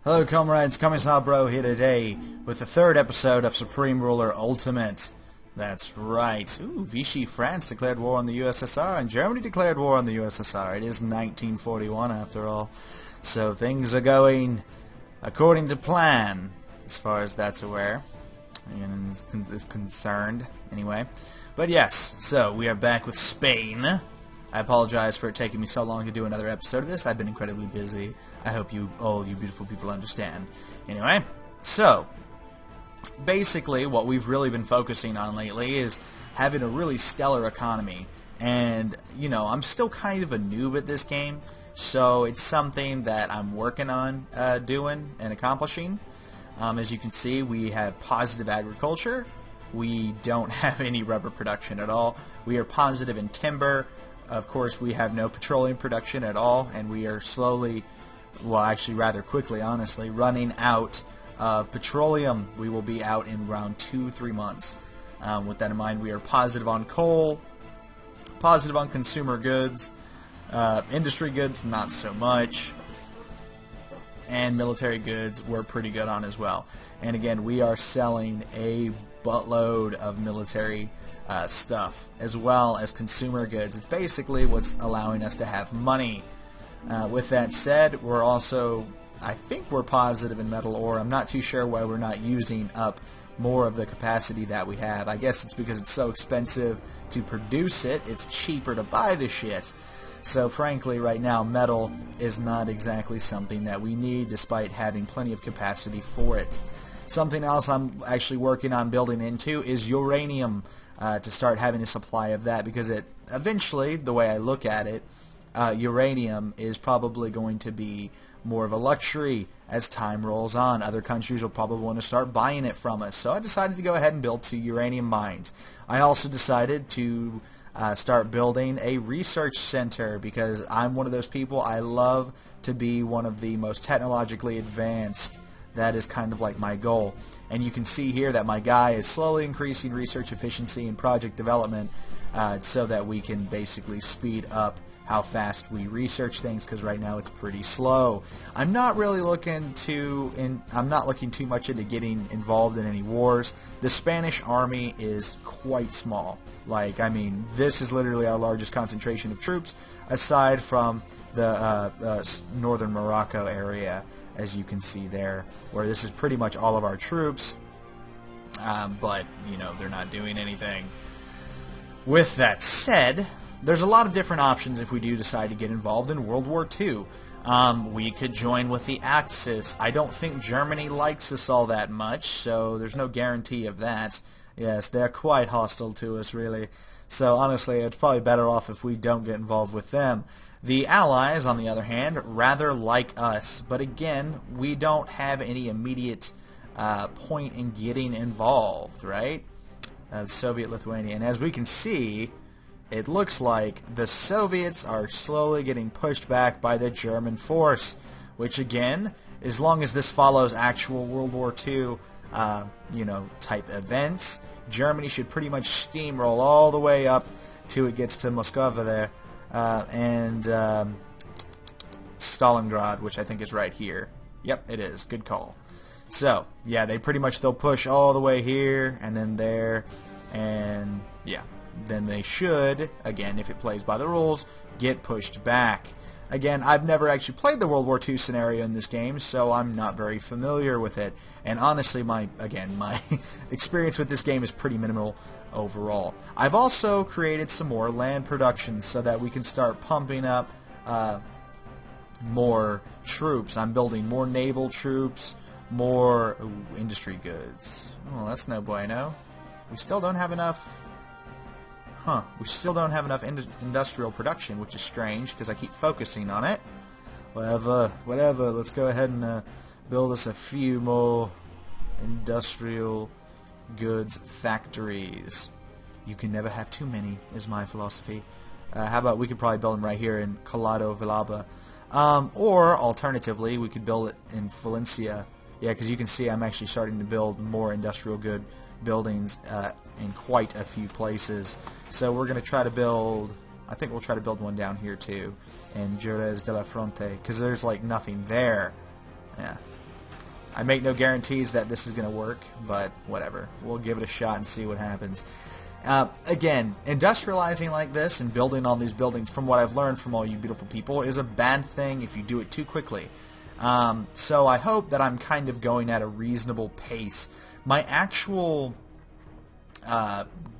Hello comrades, Kamisawa Bro here today with the third episode of Supreme Ruler Ultimate. That's right. Vichy France declared war on the USSR and Germany declared war on the USSR. It is 1941 after all. So things are going according to plan as far as that's aware and is concerned anyway. But yes, so we are back with Spain. I apologize for it taking me so long to do another episode of this. I've been incredibly busy. I hope all you beautiful people understand. Anyway, so basically what we've really been focusing on lately is having a really stellar economy. And, you know, I'm still kind of a noob at this game, so it's something that I'm working on doing and accomplishing. As you can see, we have positive agriculture. We don't have any rubber production at all. We are positive in timber. Of course, we have no petroleum production at all, and we are slowly, well, actually rather quickly, honestly, running out of petroleum. We will be out in around 2-3 months. With that in mind, we are positive on coal, positive on consumer goods, industry goods, not so much, and military goods we're pretty good on as well. And again, we are selling a buttload of military stuff as well as consumer goods. It's basically what's allowing us to have money. With that said, we're also, I think we're positive in metal ore. I'm not too sure why we're not using up more of the capacity that we have. I guess it's because it's so expensive to produce it. It's cheaper to buy the shit. So frankly, right now, metal is not exactly something that we need, despite having plenty of capacity for it. Something else I'm actually working on building into is uranium, to start having a supply of that, because it eventually, the way I look at it, uranium is probably going to be more of a luxury as time rolls on. Other countries will probably want to start buying it from us. So I decided to go ahead and build 2 uranium mines. I also decided to start building a research center, because I'm one of those people, I love to be one of the most technologically advanced. That is kind of like my goal. And you can see here that my guy is slowly increasing research efficiency and project development so that we can basically speed up how fast we research things, because right now it's pretty slow. I'm not really looking I'm not looking too much into getting involved in any wars. The Spanish army is quite small. Like, I mean, this is literally our largest concentration of troops, aside from the northern Morocco area, as you can see there, where this is pretty much all of our troops, but, you know, they're not doing anything. With that said, there's a lot of different options if we do decide to get involved in World War II. We could join with the Axis. I don't think Germany likes us all that much, so there's no guarantee of that. Yes, they're quite hostile to us, really. So honestly, it's probably better off if we don't get involved with them. The Allies, on the other hand, rather like us, but again, we don't have any immediate point in getting involved, right? Soviet Lithuania. And as we can see, it looks like the Soviets are slowly getting pushed back by the German force, which again, as long as this follows actual World War II, you know, type events, Germany should pretty much steamroll all the way up till it gets to Moscow there, and Stalingrad, which I think is right here. Yep, it is. Good call. So, yeah, they'll push all the way here, and then there, and yeah. Then they should, again, if it plays by the rules, get pushed back. Again, I've never actually played the World War II scenario in this game, so I'm not very familiar with it. And honestly, my experience with this game is pretty minimal overall. I've also created some more land production so that we can start pumping up more troops. I'm building more naval troops, more industry goods. Well, that's no bueno. We still don't have enough... we still don't have enough industrial production, which is strange, because I keep focusing on it. Whatever, let's go ahead and build us a few more industrial goods factories. You can never have too many, is my philosophy. How about we could probably build them right here in Collado Villaba. Or, alternatively, we could build it in Valencia. Yeah, because you can see I'm actually starting to build more industrial good buildings in quite a few places. So we're going to try to build, I think we'll try to build one down here too, in Jerez de la Fronte, because there's like nothing there. Yeah. I make no guarantees that this is going to work, but whatever. We'll give it a shot and see what happens. Again, industrializing like this and building all these buildings, from what I've learned from all you beautiful people, is a bad thing if you do it too quickly. So I hope that I'm kind of going at a reasonable pace. My actual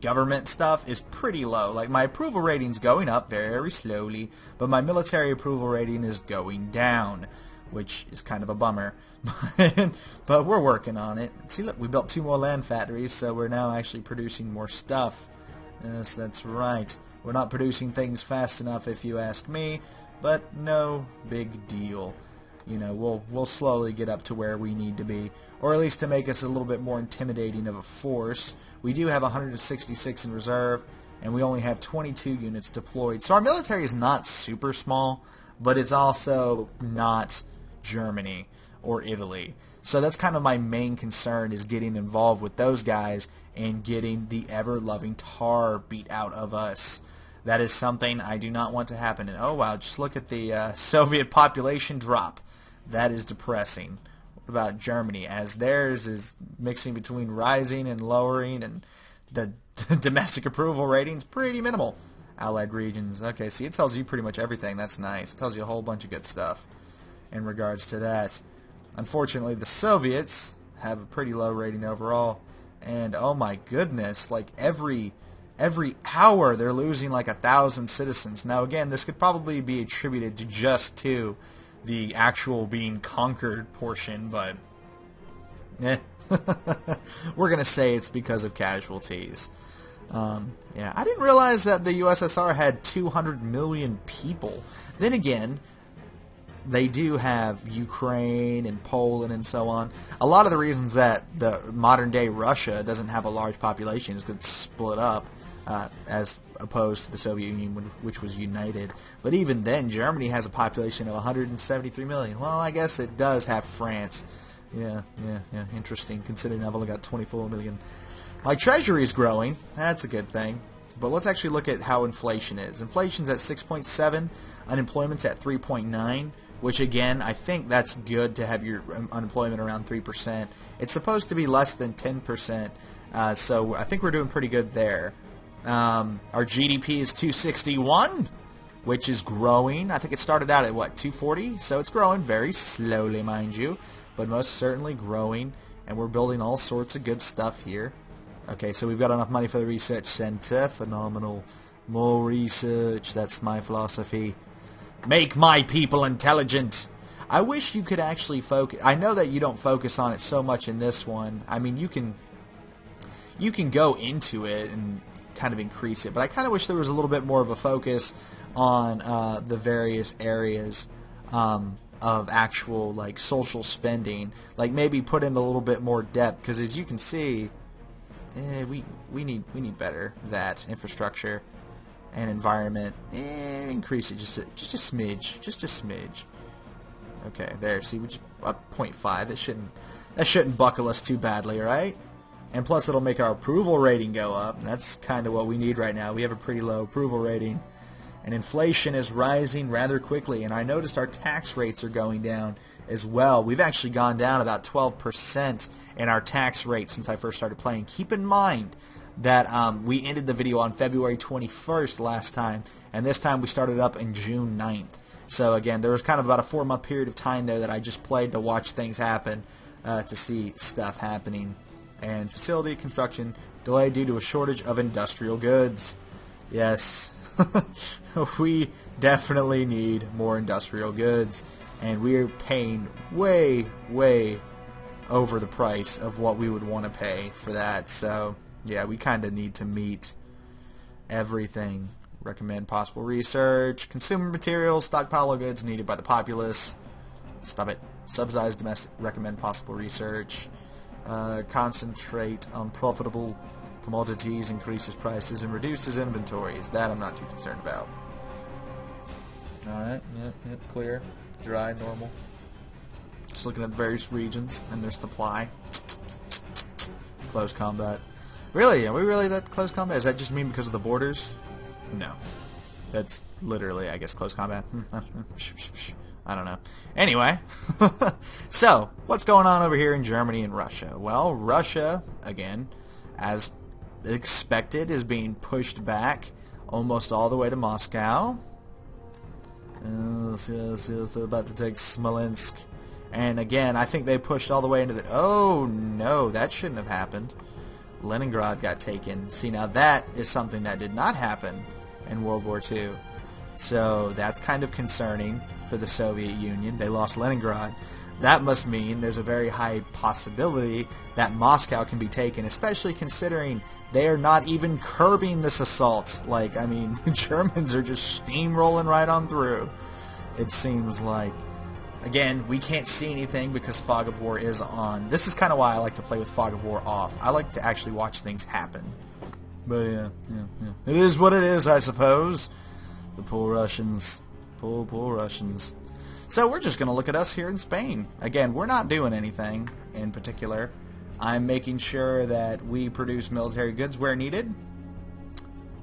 government stuff is pretty low. Like, my approval rating's going up very slowly, but my military approval rating is going down, which is kind of a bummer. But we're working on it. See, look, we built 2 more land factories, so we're now actually producing more stuff. Yes, that's right. We're not producing things fast enough, if you ask me, but no big deal. You know, we'll slowly get up to where we need to be, or at least to make us a little bit more intimidating of a force. We do have 166 in reserve, and we only have 22 units deployed. So our military is not super small, but it's also not Germany or Italy. So that's kind of my main concern, is getting involved with those guys and getting the ever-loving tar beat out of us. That is something I do not want to happen. And oh wow, just look at the Soviet population drop. That is depressing. What about Germany? As theirs is mixing between rising and lowering, and the domestic approval rating's pretty minimal. Allied regions. Okay, see, it tells you pretty much everything. That's nice. It tells you a whole bunch of good stuff in regards to that. Unfortunately, the Soviets have a pretty low rating overall, and oh my goodness, like every hour they're losing like 1,000 citizens. Now again, this could probably be attributed to the actual being conquered portion, but we're gonna say it's because of casualties. Yeah, I didn't realize that the USSR had 200 million people. Then again, they do have Ukraine and Poland and so on. A lot of the reasons that the modern-day Russia doesn't have a large population is because it's split up, as opposed to the Soviet Union, which was united. But even then, Germany has a population of 173 million. Well, I guess it does have France. Yeah, interesting, considering I've only got 24 million. My treasury is growing. That's a good thing. But let's actually look at how inflation is. Inflation's at 6.7, unemployment's at 3.9, which again, I think that's good to have your unemployment around 3%. It's supposed to be less than 10%, so I think we're doing pretty good there. Our GDP is 261, which is growing. I think it started out at, what, 240? So it's growing very slowly, mind you, but most certainly growing, and we're building all sorts of good stuff here. Okay, so we've got enough money for the research center. Phenomenal. More research. That's my philosophy. Make my people intelligent. I wish you could actually focus. I know that you don't focus on it so much in this one. I mean, you can go into it and kind of increase it, but I kind of wish there was a little bit more of a focus on the various areas of actual, like, social spending. Like, maybe put in a little bit more depth, because as you can see, we need better that infrastructure and environment. Increase it just a smidge. Okay, there. See, we just up 0.5. That shouldn't buckle us too badly, right? And plus, it'll make our approval rating go up. And that's kind of what we need right now. We have a pretty low approval rating, and inflation is rising rather quickly. And I noticed our tax rates are going down as well. We've actually gone down about 12% in our tax rate since I first started playing. Keep in mind that we ended the video on February 21st last time, and this time we started up in June 9th. So again, there was kind of about a 4-month period of time there that I just played to watch things happen, to see stuff happening. And facility construction delayed due to a shortage of industrial goods. Yes, we definitely need more industrial goods, and we're paying way over the price of what we would want to pay for that. So yeah, we kind of need to meet everything. Recommend possible research. Consumer materials, stockpile of goods needed by the populace. Stop it. Subsidize domestic. Recommend possible research. Concentrate on profitable commodities, increases prices, and reduces inventories. That I'm not too concerned about. Alright, yep, clear. Dry, normal. Just looking at the various regions and their supply. Close combat. Really? Are we really that close combat? Does that just mean because of the borders? No. That's literally, I guess, close combat. I don't know. Anyway, so what's going on over here in Germany and Russia? Well, Russia, again, as expected, is being pushed back almost all the way to Moscow. Yes, they're about to take Smolensk. And again, I think they pushed all the way into the... Oh, no, that shouldn't have happened. Leningrad got taken. See, now that is something that did not happen in World War II. So that's kind of concerning for the Soviet Union. They lost Leningrad. That must mean there's a very high possibility that Moscow can be taken, especially considering they are not even curbing this assault. Like, I mean, the Germans are just steamrolling right on through, it seems like. Again, we can't see anything because Fog of War is on. This is kind of why I like to play with Fog of War off. I like to actually watch things happen. But yeah. It is what it is, I suppose. The poor Russians. Poor Russians. So we're just going to look at us here in Spain. Again, we're not doing anything in particular. I'm making sure that we produce military goods where needed.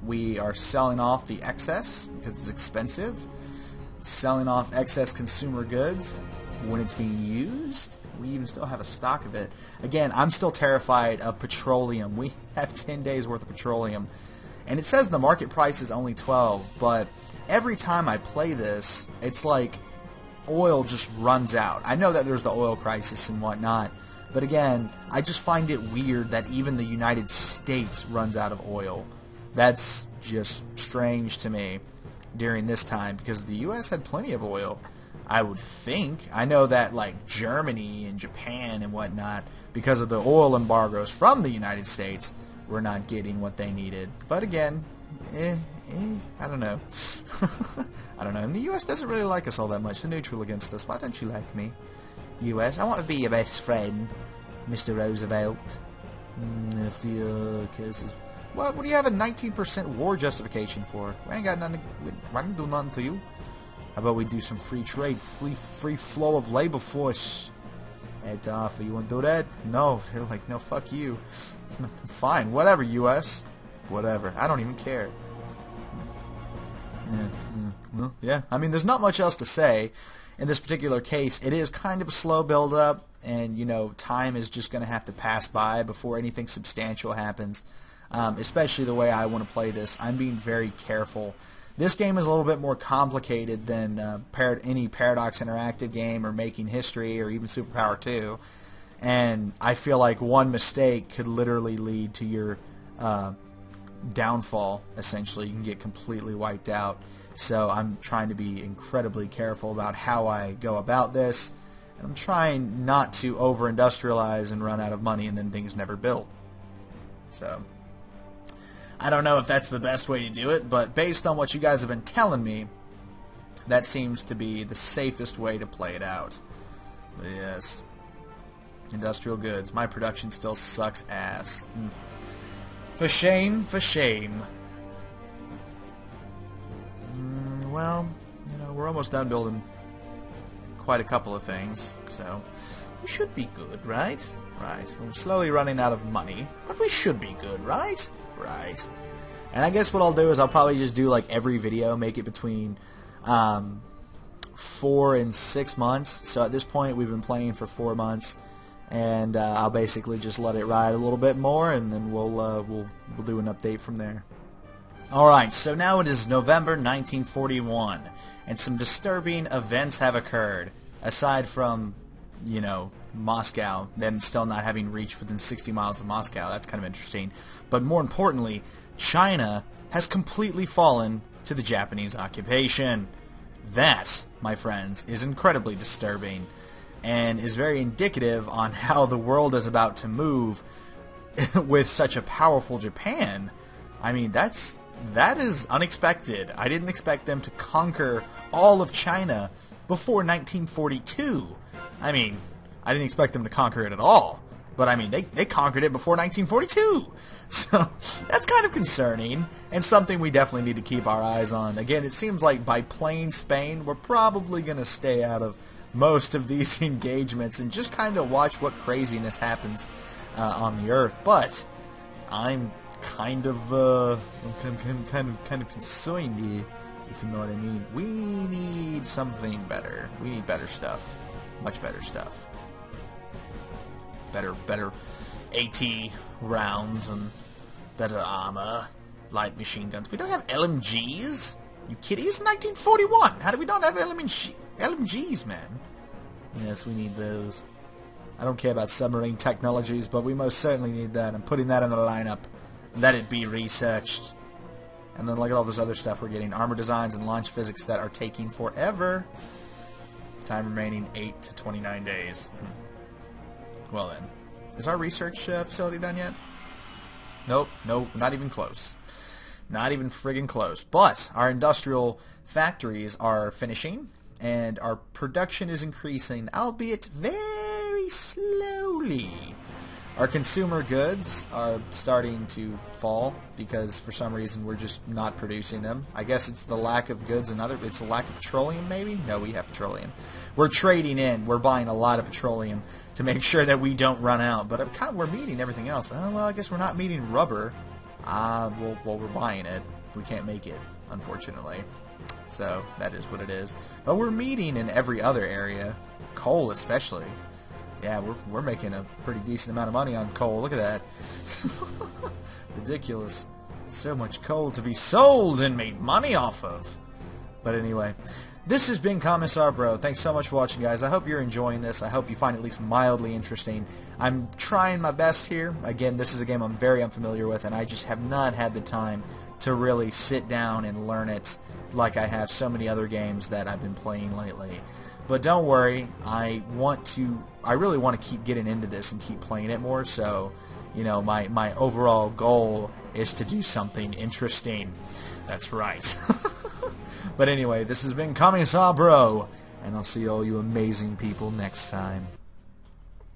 We are selling off the excess because it's expensive. Selling off excess consumer goods when it's being used. We even still have a stock of it. Again, I'm still terrified of petroleum. We have 10 days worth of petroleum. And it says the market price is only 12, but every time I play this, it's like oil just runs out. I know that there's the oil crisis and whatnot, but again, I just find it weird that even the United States runs out of oil. That's just strange to me during this time, because the U.S. had plenty of oil, I would think. I know that like Germany and Japan and whatnot, because of the oil embargoes from the United States, were not getting what they needed. But again, I don't know. I don't know. And the U.S. doesn't really like us all that much. They're neutral against us. Why don't you like me, U.S.? I want to be your best friend, Mr. Roosevelt. FDR cases. What do you have a 19% war justification for? We ain't got nothing. I didn't do nothing to you. How about we do some free trade, free flow of labor force? At offer, you want to do that? No, they're like, no, fuck you. Fine, whatever, U.S. Whatever. I don't even care. Yeah. I mean, there's not much else to say. In this particular case, it is kind of a slow build-up, and, you know, time is just going to have to pass by before anything substantial happens. Especially the way I want to play this. I'm being very careful. This game is a little bit more complicated than any Paradox Interactive game or Making History or even Superpower 2. And I feel like one mistake could literally lead to your downfall, essentially. You can get completely wiped out. So I'm trying to be incredibly careful about how I go about this. And I'm trying not to over-industrialize and run out of money and then things never build. So I don't know if that's the best way to do it, but based on what you guys have been telling me, that seems to be the safest way to play it out. But yes. Industrial goods. My production still sucks ass. For shame, for shame. Well, you know, we're almost done building quite a couple of things, so we should be good, right? Right. We're slowly running out of money, but we should be good, right? Right. And I guess what I'll do is I'll probably just do like every video, make it between 4 and 6 months. So at this point we've been playing for 4 months, and I'll basically just let it ride a little bit more, and then we'll do an update from there. Alright, so now it is November 1941, and some disturbing events have occurred, aside from, you know, Moscow, them still not having reached within 60 miles of Moscow. That's kind of interesting. But more importantly, China has completely fallen to the Japanese occupation. That, my friends, is incredibly disturbing and is very indicative on how the world is about to move with such a powerful Japan. I mean, that is unexpected. I didn't expect them to conquer all of China before 1942. I mean, I didn't expect them to conquer it at all. But, I mean, they conquered it before 1942. So, that's kind of concerning, and something we definitely need to keep our eyes on. Again, it seems like by playing Spain, we're probably going to stay out of most of these engagements and just kind of watch what craziness happens on the Earth. But, I'm kind of concerned. if you know what I mean. We need something better. We need better stuff. Much better stuff. Better AT rounds and better armor, light machine guns. We don't have LMGs? You kidding? It's 1941. How do we not have LMGs, man? Yes, we need those. I don't care about submarine technologies, but we most certainly need that. I'm putting that in the lineup. Let it be researched. And then look at all this other stuff we're getting. Armor designs and launch physics that are taking forever. Time remaining 8 to 29 days. Well then. Is our research facility done yet? Nope, not even close. Not even friggin' close. But our industrial factories are finishing, and our production is increasing, albeit very slowly. Our consumer goods are starting to fall because for some reason we're just not producing them. I guess it's the lack of goods and it's the lack of petroleum maybe? No, we have petroleum. We're trading in. We're buying a lot of petroleum to make sure that we don't run out. But we're meeting everything else. Oh, well, I guess we're not meeting rubber. Well, we're buying it. We can't make it, unfortunately. So that is what it is. But we're meeting in every other area. Coal especially. Yeah, we're making a pretty decent amount of money on coal. Look at that. Ridiculous. So much coal to be sold and made money off of. But anyway, this has been Commissar Bro. Thanks so much for watching, guys. I hope you're enjoying this. I hope you find it at least mildly interesting. I'm trying my best here. Again, this is a game I'm very unfamiliar with, and I just have not had the time to really sit down and learn it like I have so many other games that I've been playing lately. But don't worry, I really want to keep getting into this and keep playing it more, so, you know, my overall goal is to do something interesting. That's right. But anyway, this has been Commissar Bro, and I'll see all you amazing people next time.